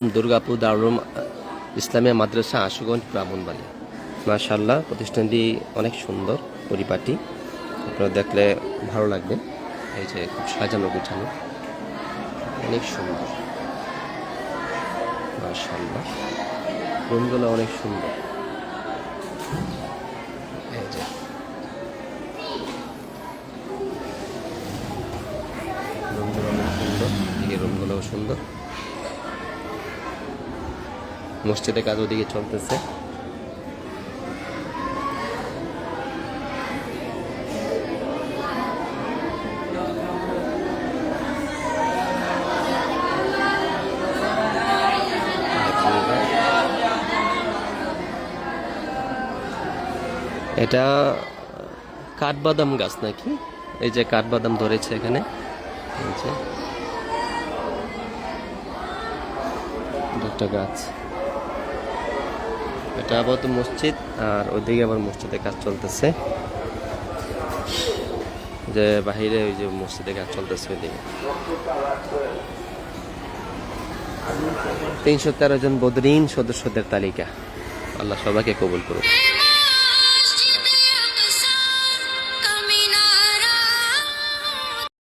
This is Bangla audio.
দুর্গাপুর দারুল ইসলামিয়া মাদ্রাসা আশুগঞ্জ ব্রাহ্মণবাড়ি। মাশাআল্লাহ, প্রতিষ্ঠানটি অনেক সুন্দর, পরিপাটি, আপনারা দেখলে ভালো লাগবে। এই যে খুব সাজানো গুছানো, অনেক সুন্দর। মাশাআল্লাহ, রুমগুলো অনেক সুন্দর। এই যে রুমগুলো অনেক সুন্দর, এই রুমগুলোও সুন্দর। মসজিদের কাজ ওদিকে চলতেছে। এটা কাঠবাদাম গাছ নাকি? এই যে কাঠবাদাম ধরেছে এখানে, এই যে একটা গাছ। এটা আপাতত মসজিদ, আর ওইদিকে আবার মসজিদের কাজ চলতেছে। যে বাহিরে ওই যে মসজিদের কাজ চলতেছে ওইদিকে। 313 জন বদরিন সদস্যদের তালিকা। আল্লাহ সবাইকে কবুল করুন।